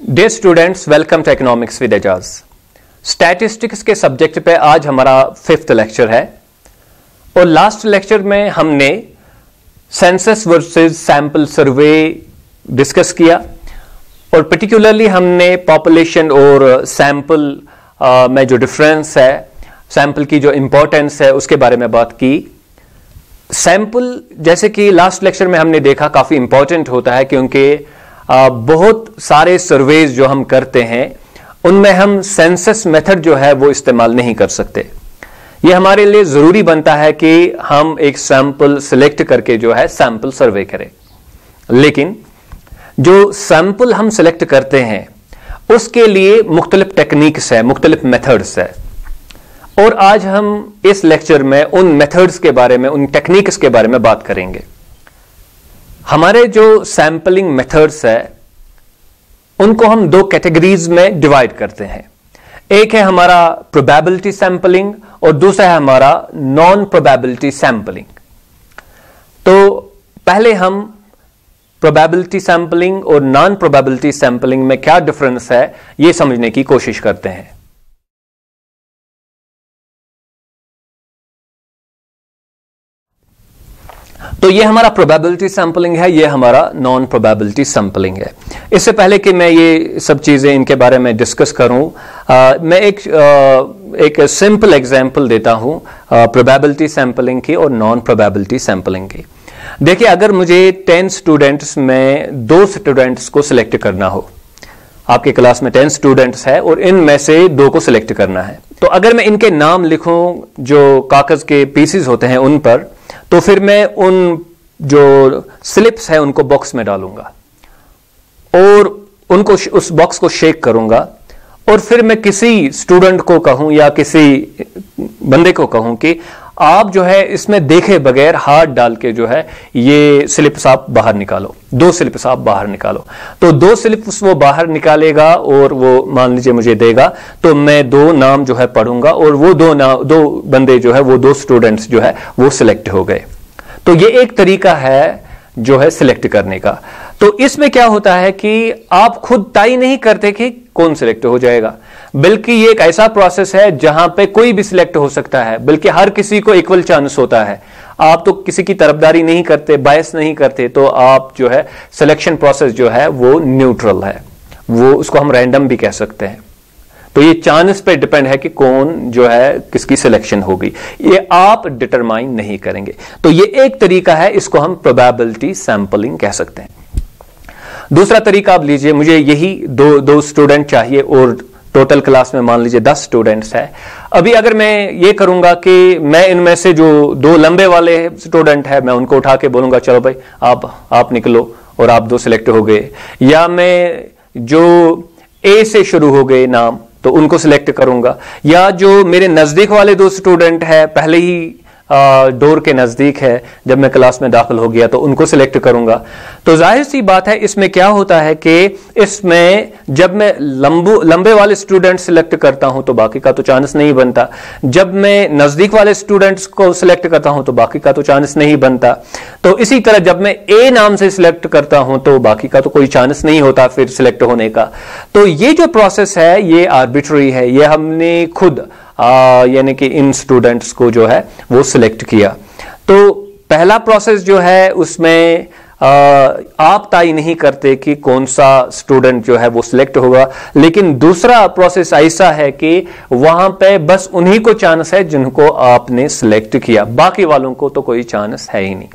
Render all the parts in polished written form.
Dear students, welcome to economics with Ejaz. Statistics के subject पे आज हमारा 5th लेक्चर है और लास्ट लेक्चर में हमने census versus sample survey discuss किया और पर्टिकुलरली हमने पॉपुलेशन और सैंपल में जो डिफरेंस है, सैंपल की जो इंपॉर्टेंस है, उसके बारे में बात की। सैंपल जैसे कि लास्ट लेक्चर में हमने देखा काफी इंपॉर्टेंट होता है क्योंकि बहुत सारे सर्वेज जो हम करते हैं उनमें हम सेंसस मेथड जो है वो इस्तेमाल नहीं कर सकते। ये हमारे लिए जरूरी बनता है कि हम एक सैंपल सिलेक्ट करके जो है सैंपल सर्वे करें, लेकिन जो सैंपल हम सिलेक्ट करते हैं उसके लिए मुख्तलिफ टेक्निक्स है, मुख्तलिफ मेथड्स है और आज हम इस लेक्चर में उन मेथड्स के बारे में, उन टेक्निक्स के बारे में बात करेंगे। हमारे जो सैंपलिंग मेथड्स है उनको हम दो कैटेगरीज में डिवाइड करते हैं। एक है हमारा प्रोबेबिलिटी सैंपलिंग और दूसरा है हमारा नॉन प्रोबेबिलिटी सैंपलिंग। तो पहले हम प्रोबेबिलिटी सैंपलिंग और नॉन प्रोबेबिलिटी सैंपलिंग में क्या डिफरेंस है यह समझने की कोशिश करते हैं। तो ये हमारा प्रोबेबिलिटी सैंपलिंग है, ये हमारा नॉन प्रोबेबिलिटी सैंपलिंग है। इससे पहले कि मैं ये सब चीजें इनके बारे में डिस्कस करूं, मैं एक सिंपल एग्जांपल देता हूं प्रोबेबिलिटी सैंपलिंग की और नॉन प्रोबेबिलिटी सैंपलिंग की। देखिए, अगर मुझे 10 स्टूडेंट्स में 2 स्टूडेंट्स को सिलेक्ट करना हो, आपके क्लास में 10 स्टूडेंट्स है और इनमें से 2 को सिलेक्ट करना है, तो अगर मैं इनके नाम लिखूं जो कागज के पीसेस होते हैं उन पर, तो फिर मैं उन जो स्लिप्स है उनको बॉक्स में डालूंगा और उनको उस बॉक्स को शेक करूंगा और फिर मैं किसी स्टूडेंट को कहूं या किसी बंदे को कहूं कि आप जो है इसमें देखे बगैर हाथ डाल के जो है ये स्लिप्स आप बाहर निकालो, 2 स्लिप्स आप बाहर निकालो। तो 2 स्लिप्स वो बाहर निकालेगा और वो मान लीजिए मुझे देगा, तो मैं 2 नाम जो है पढ़ूंगा और वो 2 बंदे जो है, वो 2 स्टूडेंट्स जो है वो सिलेक्ट हो गए। तो ये एक तरीका है जो है सिलेक्ट करने का। तो इसमें क्या होता है कि आप खुद तय नहीं करते कि कौन सिलेक्ट हो जाएगा, बल्कि ये एक ऐसा प्रोसेस है जहां पे कोई भी सिलेक्ट हो सकता है, बल्कि हर किसी को इक्वल चांस होता है। आप तो किसी की तरफदारी नहीं करते, बायस नहीं करते, तो आप जो है सिलेक्शन प्रोसेस जो है वो न्यूट्रल है, वो उसको हम रैंडम भी कह सकते हैं। तो ये चांस पे डिपेंड है कि कौन जो है किसकी सिलेक्शन होगी, ये आप डिटरमाइन नहीं करेंगे। तो ये एक तरीका है, इसको हम प्रोबेबिलिटी सैंपलिंग कह सकते हैं। दूसरा तरीका आप लीजिए, मुझे यही दो स्टूडेंट चाहिए और टोटल क्लास में मान लीजिए 10 स्टूडेंट्स है। अभी अगर मैं ये करूंगा कि मैं इनमें से जो 2 लंबे वाले स्टूडेंट है मैं उनको उठा के बोलूंगा चलो भाई आप निकलो और आप 2 सिलेक्ट हो गए, या मैं जो ए से शुरू हो गए नाम तो उनको सिलेक्ट करूंगा, या जो मेरे नजदीक वाले 2 स्टूडेंट है, पहले ही डोर के नजदीक है, जब मैं क्लास में दाखिल हो गया तो उनको सिलेक्ट करूंगा। तो जाहिर सी बात है इसमें क्या होता है कि इसमें जब मैं लंबे वाले स्टूडेंट सिलेक्ट करता हूं तो बाकी का तो चांस नहीं बनता, जब मैं नजदीक वाले स्टूडेंट्स को सिलेक्ट करता हूं तो बाकी का तो चांस नहीं बनता। तो इसी तरह जब मैं ए नाम से सिलेक्ट करता हूं तो बाकी का तो कोई चांस नहीं होता फिर सिलेक्ट होने का। तो ये जो प्रोसेस है ये आर्बिट्ररी है, ये हमने खुद यानी कि इन स्टूडेंट्स को जो है वो सिलेक्ट किया। तो पहला प्रोसेस जो है उसमें आप तय नहीं करते कि कौन सा स्टूडेंट जो है वो सिलेक्ट होगा, लेकिन दूसरा प्रोसेस ऐसा है कि वहां पे बस उन्हीं को चांस है जिनको आपने सिलेक्ट किया, बाकी वालों को तो कोई चांस है ही नहीं।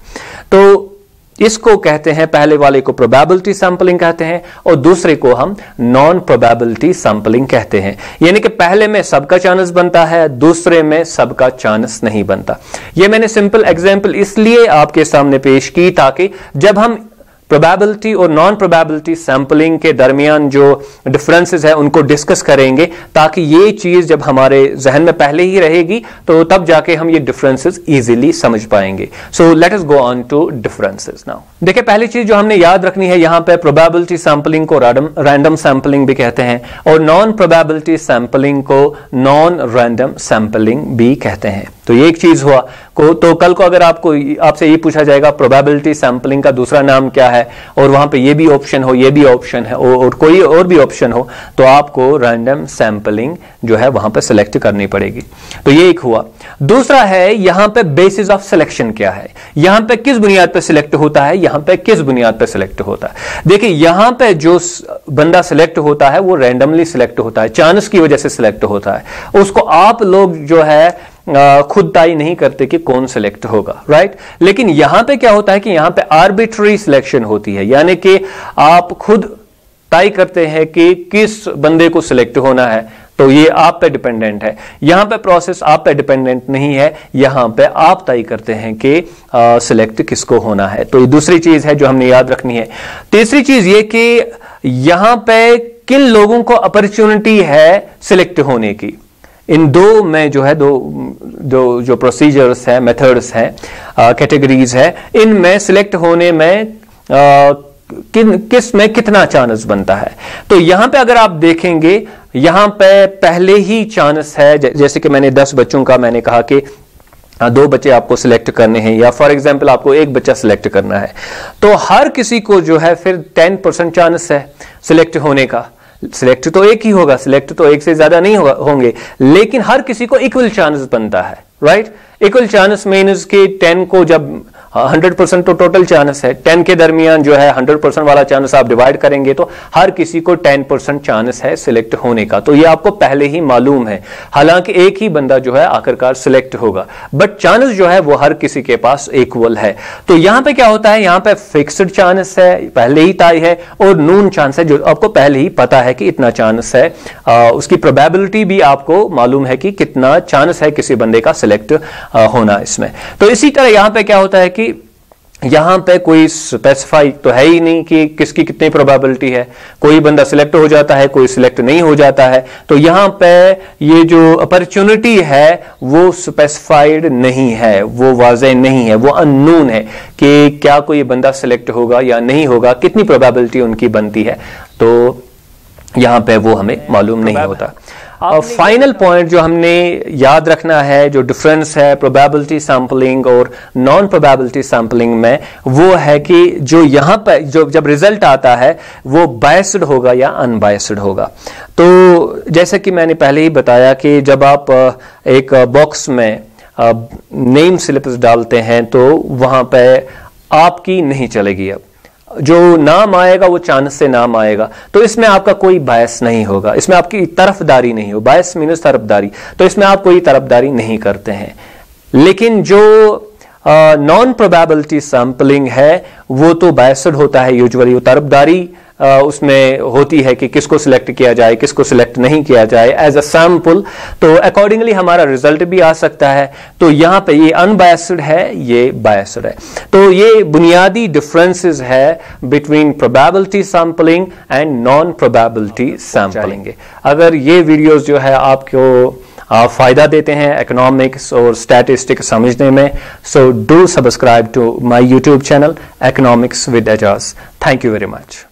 तो इसको कहते हैं, पहले वाले को प्रोबेबिलिटी सैंपलिंग कहते हैं और दूसरे को हम नॉन प्रोबेबिलिटी सैंपलिंग कहते हैं। यानी कि पहले में सबका चांस बनता है, दूसरे में सबका चांस नहीं बनता। ये मैंने सिंपल एग्जांपल इसलिए आपके सामने पेश की ताकि जब हम प्रोबेबिलिटी और नॉन प्रोबेबिलिटी सैंपलिंग के दरमियान जो डिफरेंसेस है उनको डिस्कस करेंगे, ताकि ये चीज जब हमारे जहन में पहले ही रहेगी तो तब जाके हम ये डिफरेंसेस इजीली समझ पाएंगे। So let us go on to differences now. देखिए, पहली चीज जो हमने याद रखनी है, यहां पे प्रोबेबिलिटी सैंपलिंग को रैंडम सैंपलिंग भी कहते हैं और नॉन प्रोबेबिलिटी सैंपलिंग को नॉन रैंडम सैंपलिंग भी कहते हैं। तो ये एक चीज हुआ तो कल को अगर आपसे ये पूछा जाएगा प्रोबेबिलिटी सैंपलिंग का दूसरा नाम क्या है, और वहां पे ये भी ऑप्शन हो, ये भी ऑप्शन है, और कोई और भी ऑप्शन हो, तो आपको रैंडम सैंपलिंग जो है वहां पे सिलेक्ट करनी पड़ेगी। तो ये एक हुआ। दूसरा है यहां पे बेसिस ऑफ सिलेक्शन क्या है, यहां पे किस बुनियाद पे सिलेक्ट होता है, यहां पे किस बुनियाद पे सिलेक्ट होता है। देखिए यहां पे जो बंदा सिलेक्ट होता है वो रैंडमली सिलेक्ट होता है, चांस की वजह से सिलेक्ट होता है, उसको आप लोग जो है खुद तय नहीं करते कि कौन सिलेक्ट होगा, राइट। लेकिन यहां पे क्या होता है कि यहां पे आर्बिट्ररी सिलेक्शन होती है, यानी कि आप खुद तय करते हैं कि किस बंदे को सिलेक्ट होना है, तो ये आप पे डिपेंडेंट है। यहां पे प्रोसेस आप पे डिपेंडेंट नहीं है, यहां पे आप तय करते हैं कि सिलेक्ट किसको होना है। तो ये दूसरी चीज है जो हमने याद रखनी है। तीसरी चीज ये कि यहां पे किन लोगों को अपॉर्चुनिटी है सिलेक्ट होने की। इन दो में जो है जो प्रोसीजर्स है, मेथड्स हैं, कैटेगरीज है, इनमें सिलेक्ट होने में किस में कितना चांस बनता है। तो यहां पे अगर आप देखेंगे यहां पे पहले ही चांस है, जैसे कि मैंने 10 बच्चों का मैंने कहा कि 2 बच्चे आपको सिलेक्ट करने हैं, या फॉर एग्जांपल आपको 1 बच्चा सिलेक्ट करना है, तो हर किसी को जो है फिर 10% चांस है सिलेक्ट होने का। सिलेक्ट तो एक ही होगा, सिलेक्ट तो एक से ज्यादा नहीं होंगे, लेकिन हर किसी को इक्वल चांस बनता है, राइट। इक्वल चांस मीन्स कि 10 को जब 100% तो टोटल चांस है, 10 के दरमियान जो है 100% वाला चांस आप डिवाइड करेंगे तो हर किसी को 10% चांस है सिलेक्ट होने का। तो ये आपको पहले ही मालूम है, हालांकि एक ही बंदा जो है आखिरकार सिलेक्ट होगा, बट चांस जो है वो हर किसी के पास इक्वल है। तो यहां पे क्या होता है, यहां पे फिक्स्ड चांस है, पहले ही तय है, और नून चांस है जो आपको पहले ही पता है कि इतना चांस है, उसकी प्रोबेबिलिटी भी आपको मालूम है कि कितना चांस है किसी बंदे का सिलेक्ट होना इसमें। तो इसी तरह यहां पे क्या होता है कि यहां पे कोई स्पेसिफाई तो है ही नहीं कि किसकी कितनी प्रोबेबिलिटी है, कोई बंदा सिलेक्ट हो जाता है, कोई सिलेक्ट नहीं हो जाता है। तो यहां पे ये जो अपॉर्चुनिटी है वो स्पेसिफाइड नहीं है, वो वाज़ेह नहीं है, वो अननोन है कि क्या कोई बंदा सिलेक्ट होगा या नहीं होगा, कितनी प्रोबेबिलिटी उनकी बनती है, तो यहां पे वो हमें मालूम नहीं होता। फाइनल पॉइंट जो हमने याद रखना है, जो डिफरेंस है प्रोबेबिलिटी सैंपलिंग और नॉन प्रोबेबिलिटी सैंपलिंग में, वो है कि जो यहां पर जब रिजल्ट आता है वो बायस्ड होगा या अनबायस्ड होगा। तो जैसे कि मैंने पहले ही बताया कि जब आप एक बॉक्स में नेम स्लिप्स डालते हैं तो वहां पे आपकी नहीं चलेगी, अब जो नाम आएगा वो चांस से नाम आएगा, तो इसमें आपका कोई बायस नहीं होगा, इसमें आपकी तरफदारी नहीं हो। बायस मीन्स तरफदारी, तो इसमें आप कोई तरफदारी नहीं करते हैं। लेकिन जो नॉन प्रोबेबिलिटी सैंपलिंग है वो तो बायस्ड होता है यूजुअली, वो तरफदारी उसमें होती है कि किसको सिलेक्ट किया जाए, किसको सिलेक्ट नहीं किया जाए एज अ सैंपल, तो अकॉर्डिंगली हमारा रिजल्ट भी आ सकता है। तो यहां पे ये अनबायस्ड है, ये बायस्ड है। तो ये बुनियादी डिफरेंसेस है between probability sampling and non probability sampling. अगर ये वीडियोस जो है आपको फायदा देते हैं इकोनॉमिक्स और स्टैटिस्टिक्स समझने में, so do subscribe to my YouTube channel economics with Ejaz. Thank you very much.